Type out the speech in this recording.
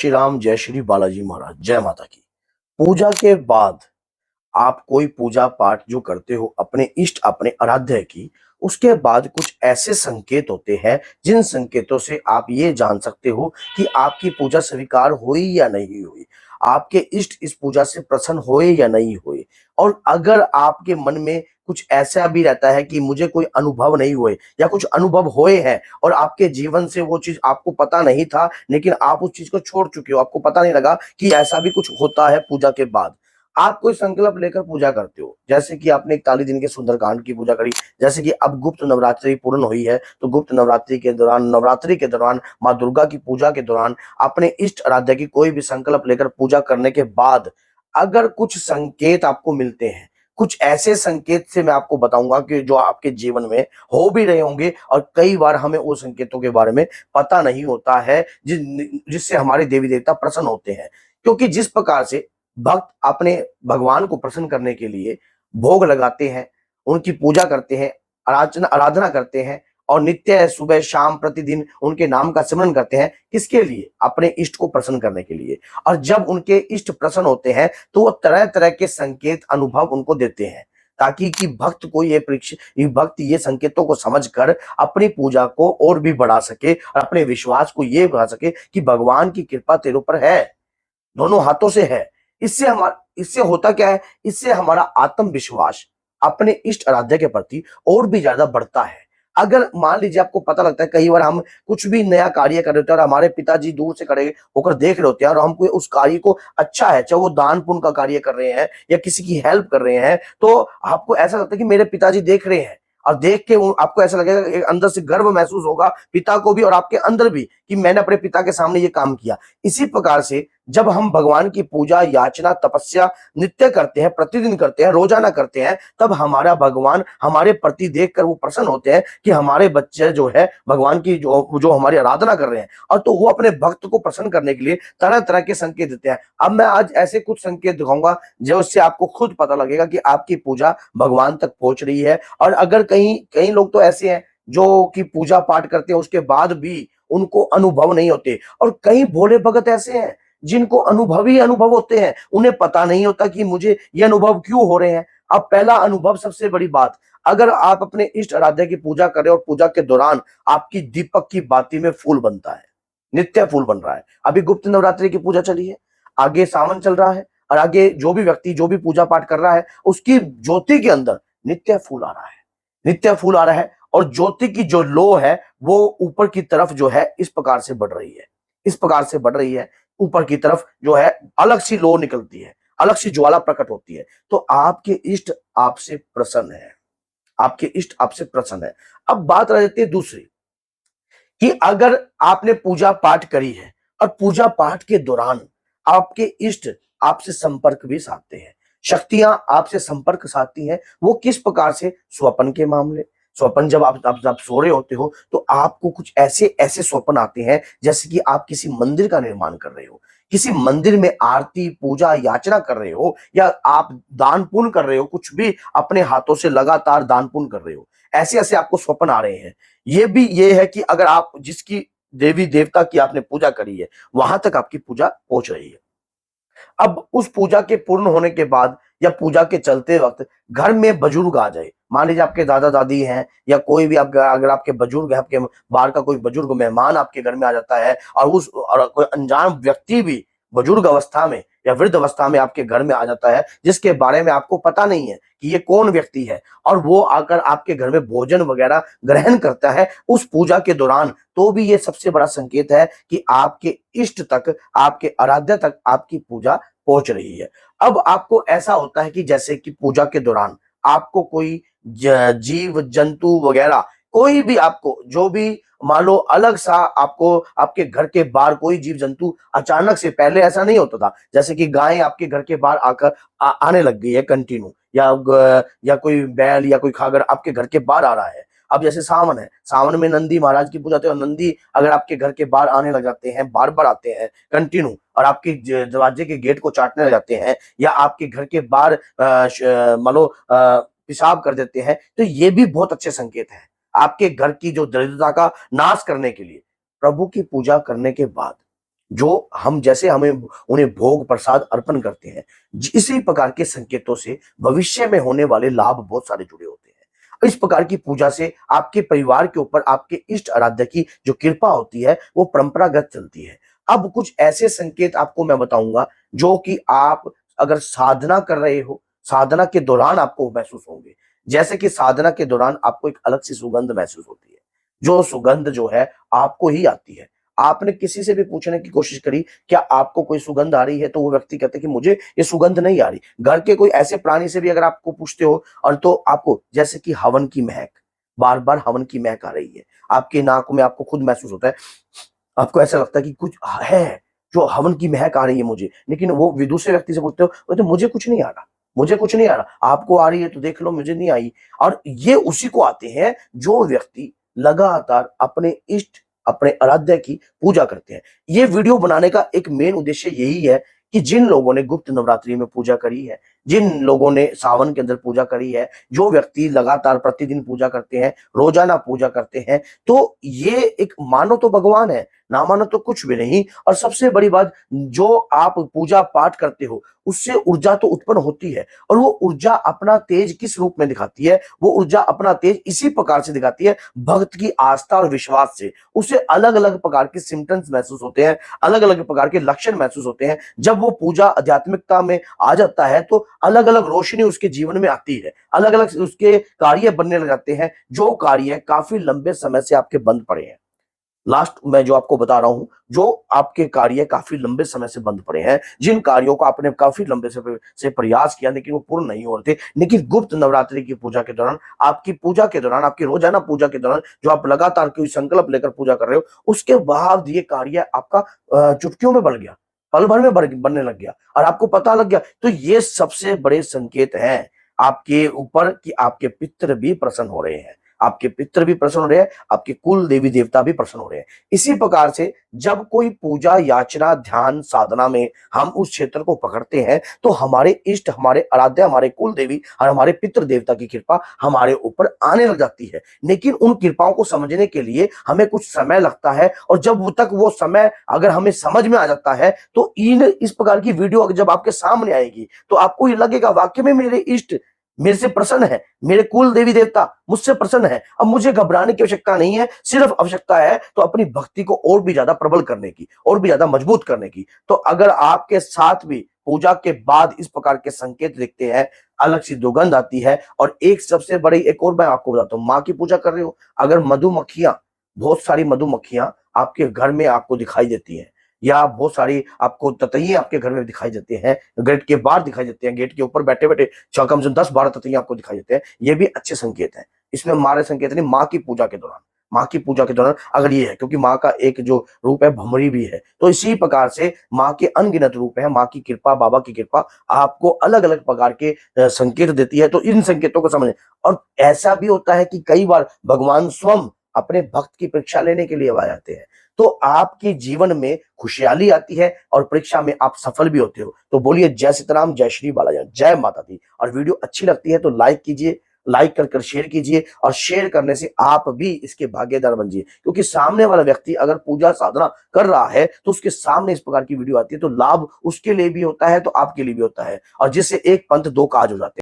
श्री राम, जय श्री बालाजी महाराज, जय माता की। पूजा के बाद आप कोई पूजा पाठ जो करते हो अपने इष्ट अपने आराध्य की, उसके बाद कुछ ऐसे संकेत होते हैं जिन संकेतों से आप ये जान सकते हो कि आपकी पूजा स्वीकार हुई या नहीं हुई, आपके इष्ट इस पूजा से प्रसन्न हुए या नहीं हुए। और अगर आपके मन में कुछ ऐसा भी रहता है कि मुझे कोई अनुभव नहीं हुए या कुछ अनुभव हुए हैं और आपके जीवन से वो चीज आपको पता नहीं था, लेकिन आप उस चीज को छोड़ चुके हो, आपको पता नहीं लगा कि ऐसा भी कुछ होता है पूजा के बाद, आप कोई संकल्प लेकर पूजा करते हो, जैसे कि आपने 41 दिन के सुंदरकांड की पूजा करी, जैसे कि अब गुप्त नवरात्रि पूर्ण हुई है, तो गुप्त नवरात्रि के दौरान, नवरात्रि के दौरान, माँ दुर्गा की पूजा के दौरान अपने इष्ट आराध्य की कोई भी संकल्प लेकर पूजा करने के बाद अगर कुछ संकेत आपको मिलते हैं, कुछ ऐसे संकेत से मैं आपको बताऊंगा कि जो आपके जीवन में हो भी रहे होंगे, और कई बार हमें वो संकेतों के बारे में पता नहीं होता है, जिससे हमारे देवी देवता प्रसन्न होते हैं। क्योंकि जिस प्रकार से भक्त अपने भगवान को प्रसन्न करने के लिए भोग लगाते हैं, उनकी पूजा करते हैं, आराधना आराधना करते हैं, और नित्य सुबह शाम प्रतिदिन उनके नाम का सिमरन करते हैं, किसके लिए? अपने इष्ट को प्रसन्न करने के लिए। और जब उनके इष्ट प्रसन्न होते हैं तो वो तरह तरह के संकेत अनुभव उनको देते हैं, ताकि कि भक्त को ये भक्त ये संकेतों को समझकर अपनी पूजा को और भी बढ़ा सके और अपने विश्वास को ये बढ़ा सके कि भगवान की कृपा तेरे ऊपर है, दोनों हाथों से है। इससे होता क्या है? इससे हमारा आत्मविश्वास अपने इष्ट आराध्य के प्रति और भी ज्यादा बढ़ता है। अगर मान लीजिए आपको पता लगता है, कई बार हम कुछ भी नया कार्य कर रहे होते हैं और हमारे पिताजी दूर से खड़े होकर देख रहे होते हैं, और हम कोई उस कार्य को अच्छा है, चाहे वो दान पुण्य का कार्य कर रहे हैं या किसी की हेल्प कर रहे हैं, तो आपको ऐसा लगता है कि मेरे पिताजी देख रहे हैं, और देख के आपको ऐसा लगेगा, एक अंदर से गर्व महसूस होगा पिता को भी और आपके अंदर भी, कि मैंने अपने पिता के सामने ये काम किया। इसी प्रकार से जब हम भगवान की पूजा, याचना, तपस्या नित्य करते हैं, प्रतिदिन करते हैं, रोजाना करते हैं, तब हमारा भगवान हमारे प्रति देखकर वो प्रसन्न होते हैं कि हमारे बच्चे जो है भगवान की जो जो हमारी आराधना कर रहे हैं, और तो वो अपने भक्त को प्रसन्न करने के लिए तरह तरह के संकेत देते हैं। अब मैं आज ऐसे कुछ संकेत दिखाऊंगा जो उससे आपको खुद पता लगेगा कि आपकी पूजा भगवान तक पहुंच रही है। और अगर कहीं कई लोग तो ऐसे हैं जो कि पूजा पाठ करते हैं, उसके बाद भी उनको अनुभव नहीं होते, और कई भोले भगत ऐसे हैं जिनको अनुभव ही अनुभव होते हैं, उन्हें पता नहीं होता कि मुझे ये अनुभव क्यों हो रहे हैं। अब पहला अनुभव, सबसे बड़ी बात, अगर आप अपने इष्ट आराध्य की पूजा करें और पूजा के दौरान आपकी दीपक की बाती में फूल बनता है, नित्य फूल बन रहा है। अभी गुप्त नवरात्रि की पूजा चली है, आगे सावन चल रहा है, और आगे जो भी व्यक्ति जो भी पूजा पाठ कर रहा है, उसकी ज्योति के अंदर नित्य फूल आ रहा है, नित्य फूल आ रहा है, और ज्योति की जो लो है वो ऊपर की तरफ जो है इस प्रकार से बढ़ रही है, इस प्रकार से बढ़ रही है, ऊपर की तरफ जो है अलग सी लो निकलती है, अलग सी ज्वाला प्रकट होती है। तो आपके इष्ट आपसे प्रसन्न है, आपके इष्ट आपसे प्रसन्न है। अब बात रह जाती है दूसरी, कि अगर आपने पूजा पाठ करी है और पूजा पाठ के दौरान आपके इष्ट आपसे संपर्क भी साधते हैं, शक्तियां आपसे संपर्क साधती हैं, वो किस प्रकार से? स्वप्न के मामले, स्वप्न जब आप सो रहे होते हो तो आपको कुछ ऐसे ऐसे स्वप्न आते हैं, जैसे कि आप किसी मंदिर का निर्माण कर रहे हो, किसी मंदिर में आरती पूजा याचना कर रहे हो, या आप दान पुण्य कर रहे हो, कुछ भी अपने हाथों से लगातार दान पुण्य कर रहे हो, ऐसे ऐसे आपको स्वप्न आ रहे हैं। ये भी ये है कि अगर आप जिसकी देवी देवता की आपने पूजा करी है, वहां तक आपकी पूजा पहुंच रही है। अब उस पूजा के पूर्ण होने के बाद या पूजा के चलते वक्त घर में बुजुर्ग आ जाए, मान लीजिए आपके दादा दादी हैं या कोई भी आपका, अगर आपके बुजुर्ग है, आपके बाहर का कोई बुजुर्ग मेहमान आपके घर में आ जाता है, और कोई अनजान व्यक्ति भी बुजुर्ग अवस्था में या वृद्ध अवस्था में आपके घर में आ जाता है, जिसके बारे में आपको पता नहीं है कि ये कौन व्यक्ति है, और वो आकर आपके घर में भोजन वगैरह ग्रहण करता है उस पूजा के दौरान, तो भी ये सबसे बड़ा संकेत है कि आपके इष्ट तक, आपके आराध्य तक आपकी पूजा पहुंच रही है। अब आपको ऐसा होता है कि जैसे कि पूजा के दौरान आपको कोई जीव जंतु वगैरह, कोई भी आपको जो भी, मान लो अलग सा आपको आपके घर के बाहर कोई जीव जंतु अचानक से, पहले ऐसा नहीं होता था, जैसे कि गाय आपके घर के बाहर आकर आने लग गई है कंटिन्यू, या कोई बैल या कोई खागर आपके घर के बाहर आ रहा है। अब जैसे सावन है, सावन में नंदी महाराज की पूजा होती है, और नंदी अगर आपके घर के बाहर आने लग जाते हैं, बार बार आते हैं कंटिन्यू, और आपके दरवाजे के गेट को चाटने लग जाते हैं, या आपके घर के बाहर मान लो पेशाब कर देते हैं, तो ये भी बहुत अच्छे संकेत हैं आपके घर की जो दरिद्रता का नाश करने के लिए। प्रभु की पूजा करने के बाद जो हम जैसे हमें उन्हें भोग प्रसाद अर्पण करते हैं, इसी प्रकार के संकेतों से भविष्य में होने वाले लाभ बहुत सारे जुड़े होते हैं। इस प्रकार की पूजा से आपके परिवार के ऊपर आपके इष्ट आराध्य की जो कृपा होती है वो परंपरागत चलती है। अब कुछ ऐसे संकेत आपको मैं बताऊंगा जो कि आप अगर साधना कर रहे हो, साधना के दौरान आपको महसूस होंगे। जैसे कि साधना के दौरान आपको एक अलग सी सुगंध महसूस होती है, जो सुगंध जो है आपको ही आती है। आपने किसी से भी पूछने की कोशिश करी, क्या आपको कोई सुगंध आ रही है? तो वो व्यक्ति कहते हैं कि मुझे ये सुगंध नहीं आ रही। घर के कोई ऐसे प्राणी से भी अगर आपको पूछते हो और तो आपको जैसे कि हवन की महक, बार-बार हवन की महक आ रही है। आपकी नाक में आपको खुद महसूस होता है, आपको ऐसा लगता है कि कुछ है, जो हवन की महक आ रही है मुझे। लेकिन वो दूसरे व्यक्ति से पूछते हो, बोलते मुझे कुछ नहीं आ रहा, मुझे कुछ नहीं आ रहा। आपको आ रही है तो देख लो, मुझे नहीं आई। और ये उसी को आते हैं जो व्यक्ति लगातार अपने इष्ट, अपने आराध्य की पूजा करते हैं। ये वीडियो बनाने का एक मेन उद्देश्य यही है कि जिन लोगों ने गुप्त नवरात्रि में पूजा करी है, जिन लोगों ने सावन के अंदर पूजा करी है, जो व्यक्ति लगातार प्रतिदिन पूजा करते हैं, रोजाना पूजा करते हैं, तो ये एक मानो तो भगवान है, ना मानो तो कुछ भी नहीं। और सबसे बड़ी बात, जो आप पूजा पाठ करते हो उससे ऊर्जा तो उत्पन्न होती है, और वो ऊर्जा अपना तेज किस रूप में दिखाती है? वो ऊर्जा अपना तेज इसी प्रकार से दिखाती है, भक्त की आस्था और विश्वास से। उसे अलग अलग प्रकार के सिम्टम्स महसूस होते हैं, अलग अलग प्रकार के लक्षण महसूस होते हैं। जब वो पूजा आध्यात्मिकता में आ जाता है तो अलग अलग रोशनी उसके जीवन में आती है, अलग अलग उसके कार्य बनने लग जाते हैं, जो कार्य काफी लंबे समय से आपके बंद पड़े हैं। लास्ट मैं जो आपको बता रहा हूं, जो आपके कार्य काफी लंबे समय से बंद पड़े हैं, जिन कार्यों को आपने काफी लंबे से प्रयास किया लेकिन वो पूर्ण नहीं हो रहे थे, लेकिन गुप्त नवरात्रि की पूजा के दौरान, आपकी पूजा के दौरान, आपकी रोजाना पूजा के दौरान जो आप लगातार कोई संकल्प लेकर पूजा कर रहे हो, उसके बाद ये कार्य आपका चुटकियों में बन गया, पल भर में बनने लग गया और आपको पता लग गया। तो ये सबसे बड़े संकेत हैं आपके ऊपर कि आपके पितृ भी प्रसन्न हो रहे हैं, आपके पितृ भी प्रसन्न हो रहे हैं, आपके कुल देवी देवता भी प्रसन्न हो रहे हैं। इसी प्रकार से जब कोई पूजा, याचना, ध्यान, साधना में हम उस क्षेत्र को पकड़ते हैं तो हमारे इष्ट, हमारे आराध्य, हमारे कुल देवी और हमारे पितृ देवता की कृपा हमारे ऊपर आने लग जाती है। लेकिन उन कृपाओं को समझने के लिए हमें कुछ समय लगता है, और जब तक वो समय अगर हमें समझ में आ जाता है तो इस प्रकार की वीडियो जब आपके सामने आएगी तो आपको ये लगेगा वाकई में मेरे इष्ट मेरे से प्रसन्न है, मेरे कुल देवी देवता मुझसे प्रसन्न है। अब मुझे घबराने की आवश्यकता नहीं है, सिर्फ आवश्यकता है तो अपनी भक्ति को और भी ज्यादा प्रबल करने की, और भी ज्यादा मजबूत करने की। तो अगर आपके साथ भी पूजा के बाद इस प्रकार के संकेत दिखते हैं, अलग सी दुर्गंध आती है, और एक सबसे बड़ी एक और मैं आपको बताता हूँ, माँ की पूजा कर रहे हो, अगर मधुमक्खियां, बहुत सारी मधुमक्खियां आपके घर में आपको दिखाई देती हैं, या बहुत सारी आपको ततैये आपके घर में दिखाई देते हैं, गेट के बाहर दिखाई देते हैं, गेट के ऊपर बैठे बैठे कम से कम 10-12 ततैया आपको दिखाई देते हैं, ये भी अच्छे संकेत हैं। इसमें मारे संकेत नहीं, माँ की पूजा के दौरान, माँ की पूजा के दौरान अगर ये है, क्योंकि माँ का एक जो रूप है भमरी भी है, तो इसी प्रकार से माँ के अनगिनत रूप है, माँ की कृपा, बाबा की कृपा आपको अलग अलग प्रकार के संकेत देती है। तो इन संकेतों को समझें। और ऐसा भी होता है कि कई बार भगवान स्वयं अपने भक्त की परीक्षा लेने के लिए आ जाते हैं, तो आपके जीवन में खुशहाली आती है और परीक्षा में आप सफल भी होते हो। तो बोलिए जय सीताराम, जय श्री बालाजी, जय माता दी। और वीडियो अच्छी लगती है तो लाइक कीजिए, लाइक कर शेयर कीजिए, और शेयर करने से आप भी इसके भागीदार बनिए, क्योंकि सामने वाला व्यक्ति अगर पूजा साधना कर रहा है तो उसके सामने इस प्रकार की वीडियो आती है तो लाभ उसके लिए भी होता है, तो आपके लिए भी होता है, और जिससे एक पंथ दो काज हो जाते हैं।